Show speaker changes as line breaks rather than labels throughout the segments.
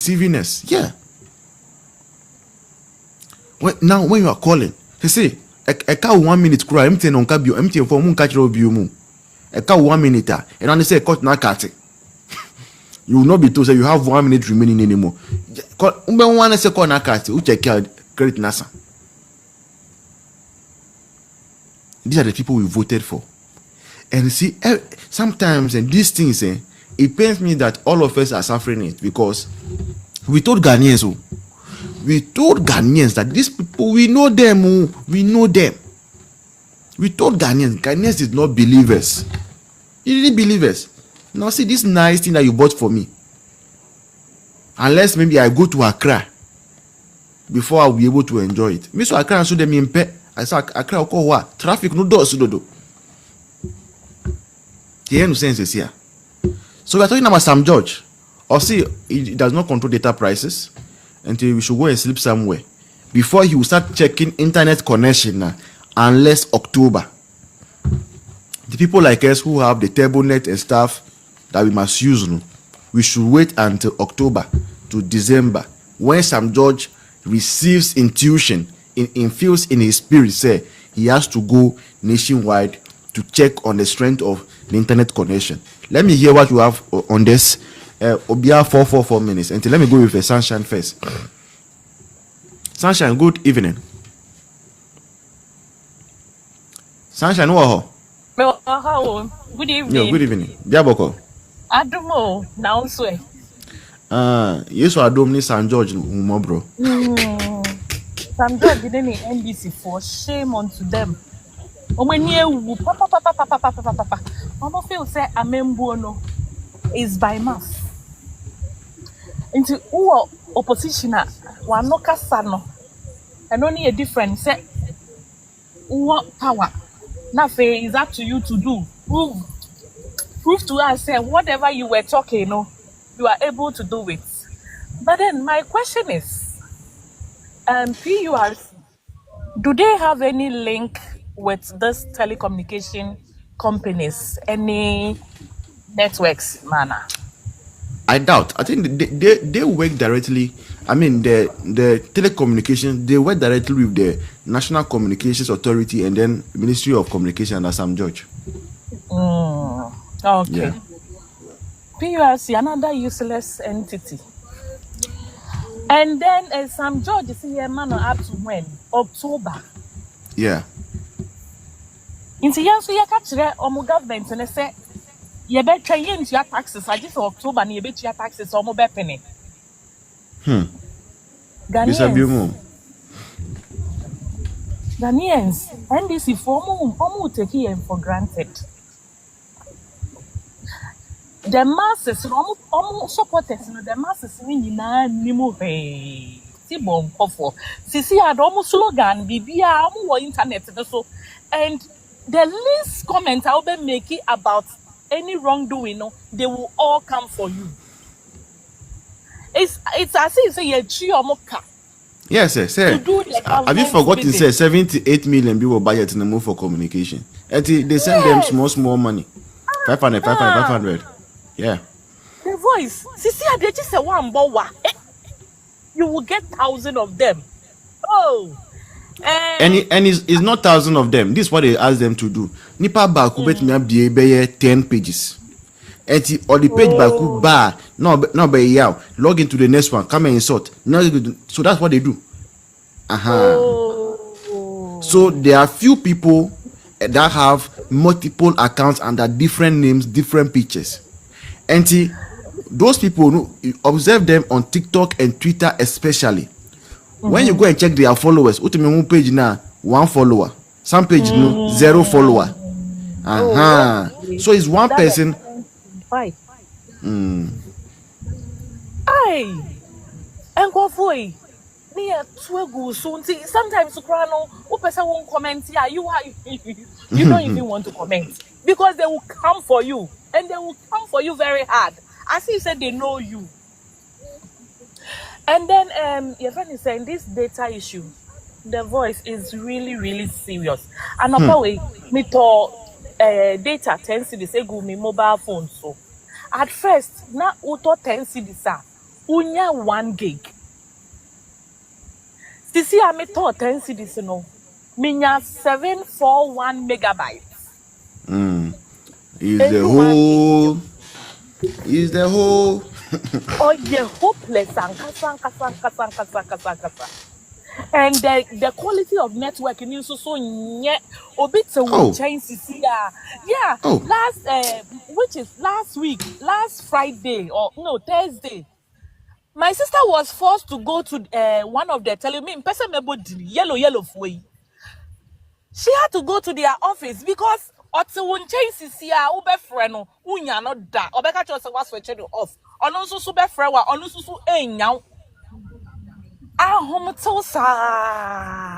deceivingness. Yeah. Now when you are calling, they say a cow 1 minute cry, empty on cabio, empty for moon catcher of you. A cow 1 minute, and only say cut na cat. You will not be told that you have 1 minute remaining anymore. One second na cat, which I credit NASA. These are the people we voted for. And see, sometimes and these things, it pains me that all of us are suffering it because we told Ghanaians, that these people, we know them. We told Ghanaians is not believers. You didn't believe us. Now see this nice thing that you bought for me. Unless maybe I go to Accra before I'll be able to enjoy it. Me so Accra so them in I saw Accra ko what? Traffic no do so do. The end sense is here. So we're talking about Sam George. Or see, it does not control data prices until we should go and sleep somewhere before he will start checking internet connection unless October. The people like us who have the TurboNet and stuff that we must use, we should wait until October to December when Sam George receives intuition, feels in his spirit, say he has to go nationwide to check on the strength of the internet connection. Let me hear what you have on this. Obia 4 minutes. Until let me go with a Sunshine first. Sunshine, good evening. Sunshine,
good evening.
Yo, good evening. Biaboko.
Adumo, now swear.
Yes, I don't need Sam George, bro.
Sam George didn't NBC for shame unto them. Papa. Mama feel say Amembuono is by mouth. Into who opposition one no kasano. And only a difference say what power. Nothing is up to you to do. Prove to us say whatever you were talking, you are able to do it. But then my question is, PURC, do they have any link with this telecommunication companies, any networks, manner?
I doubt. I think they work directly. I mean, the telecommunication, they work directly with the National Communications Authority and then Ministry of Communication under Sam George.
Okay.
Yeah.
PURC, another useless entity. And then Sam George is here, man, up to when? October.
Yeah.
In the year, so you catch the government and they say, you better change your taxes. I just October, and you bet your taxes or more penny. Ghanaians, NDC form take him for granted. The masses, almost supporters, the masses, Sisi had almost slogan, BBA, internet, so, and the least comment I'll be making about any wrongdoing, they will all come for you. It's as if you say a mocha.
Yes, sir. Have you forgotten to say 78 million people budget in the move for communication? And they send them small money. 500. Yeah.
The voice. Sisi they just say one bowa. You will get thousands of them. Oh.
And it's not thousands of them. This is what they ask them to do. Nipa baku bet me be 10 pages. And or the page baku bar no be yaw. Log into the next one. Come and insert. So that's what they do. So there are few people that have multiple accounts under different names, different pictures. And those people, observe them on TikTok and Twitter especially. When you go and check their followers, ultimate page now 1 follower, some page 0 follower. So it's one person.
Why? Aye, and go for it. Near twiggle soon. Sometimes who person won't comment here. You don't even want to comment because they will come for you and they will come for you very hard. As you said, they know you. And then your friend is saying this data issue, the voice is really, really serious. And apparently, me to data 10 cedis egu me mobile phone so. At first, na auto 10 cedis unya 1 gig. Sisi a me to 10 cedis no. Minya 741 megabytes.
Is
And
the
you 1 gig.
whole is the whole
Oh, you're hopeless. And the quality of networking is so yet a bit
oh
changes here. Yeah,
oh
which is last Friday or no Thursday. My sister was forced to go to one of the yellow way. She had to go to their office because won changes here, ube freno, unya no da, obeka chose was for off. Ononso super frewa, ononso so enyaw.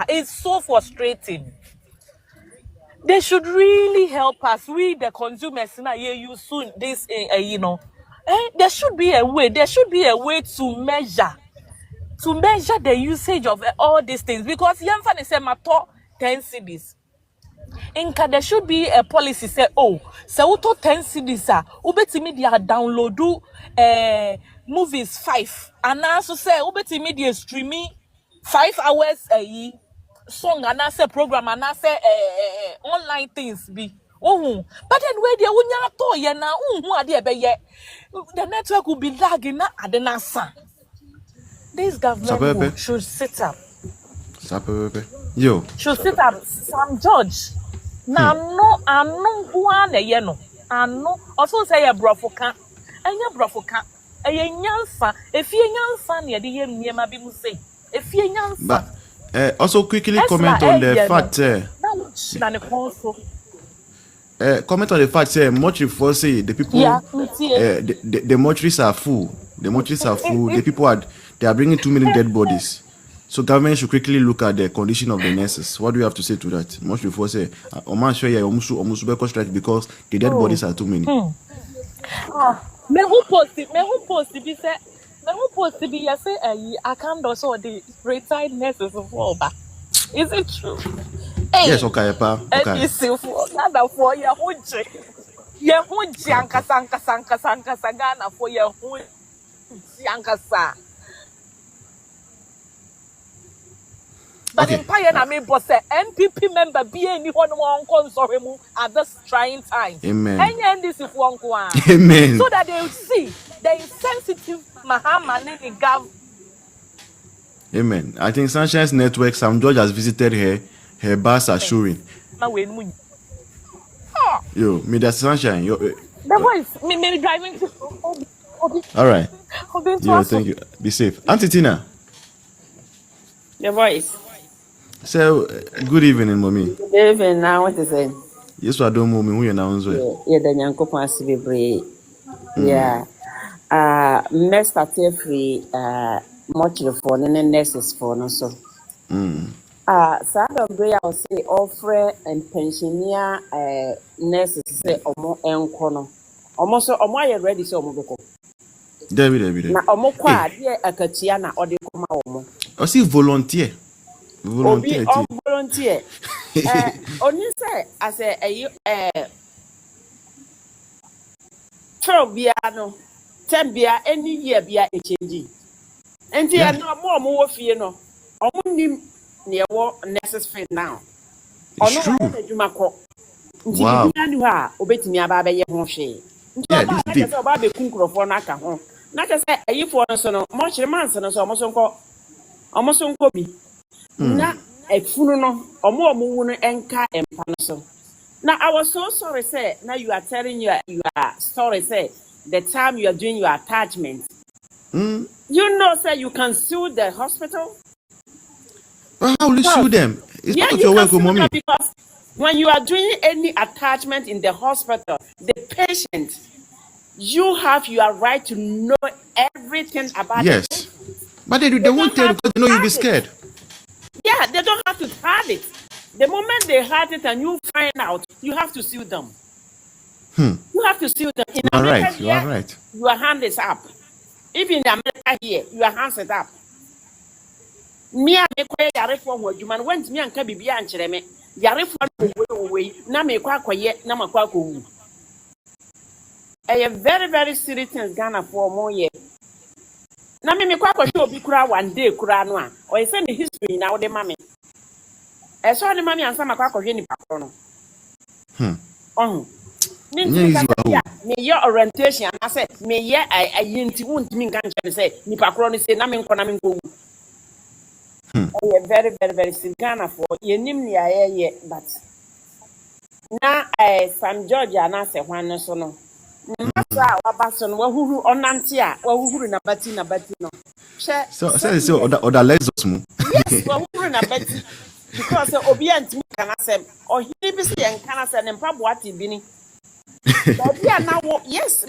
It's so frustrating. They should really help us. We the consumers now use soon this there should be a way. There should be a way to measure the usage of all these things because Yamfan say my top 10 cities. Inka there should be a policy say so auto 10 CDs ubetimi dia download movies 5 and also say ubetimi dia streaming 5 hours song and say program and say online things be but then where they unya to ye na ade be ye the network will be lagging na adenasa. This government should sit up.
Yo.
Should sit up Sam George. Na no anu one ye no. Anu also say a brofoka. Anya brofoka. Eye nyansa. Efie nyansa na de ye niema bi mu say. Efie nyansa.
But also quickly comment on the fact comment on the fact mortuary for say the people the mortuaries are full. The mortuaries are full. The people they are bringing 2 million dead bodies. So government should quickly look at the condition of the nurses. What do you have to say to that? Much before say, Oman show you almost because the dead bodies are too many.
Me who post be say me who post be you say I can't also the retired nurses of Oba. Is it true? Hey,
yes, okay, pa. Okay.
Ghana for your hunche. Your hunche ankasa Ghana for your hunche ankasa. But in Payana me boss NPP member be anyone sorry at this trying time.
Amen.
And this is one.
Amen.
So that they will see the insensitive Mahama Nini Gav.
Amen. I think Sunshine's network, Sam George has visited her bars are showing. Yo, me that's Sunshine.
The voice, me driving to.
All right. Yo, thank you. Be safe. Auntie Tina.
The voice.
So, good evening, mommy.
Good evening. Now, what is it?
Yes, I don't know me. Who you now?
Yeah, the Yanko Passive. Yeah. Next at every much for the nurses for no so. Sad of Bray, I'll say, offer and pensioner nurses say, Omo Encono. Almost Omo ready so Moboko.
David.
Now, Omo Quad, yeah, a Katiana or the Coma Omo.
I see volunteer. Volunteer.
Volunteer. Only say, I say, Biano, 10 beer any year be a change. And there are no more fear no. Only near war necessary now.
It's true.
Wow. Obey me about a year.
Yeah, this deep.
About the cook for Naka home. Not just a year for so much a month and so almost on Kobe. Not a funeral or more moon and car and panaso. Now, I was so sorry, say, now you are telling your story, say, the time you are doing your attachment. You know, say, you can sue the hospital.
But how will you sue them? It's
yeah,
part of your work, mommy.
Because when you are doing any attachment in the hospital, the patient, you have your right to know everything about
yes.
it.
But they won't tell you because they know you'll be scared.
Yeah, they don't have to hide it. The moment they hide it and you find out, you have to sue them. You have to sue them. In America,
you are right.
Your hand is up. Even in America here, your hands is up. Me and the quiet reform word, you man went me and Kabi and Chereme. Yarifon away, Name Quack, Namakwaku. A very, very serious thing Ghana for more years. Na me kwa show obi kura one day kura no a. O say the history na wo de mame. E so de mame ansa makwa hwe ni pakro no.
Easy
Me your orientation and I say me ye I yinti wuntimi nka nche say ni pakro no say na me nko very very very Ghana for yenim ni aye but na Sam George ana se hwan no so no masa wabaso no wahuhu onante a wahuhuru na bati no
so oda lexus mu
yes wahuhuru na bati because obi antimi kana sem ohiri bi se en kana se ne mpaboa ti bi ni obi ana wo yes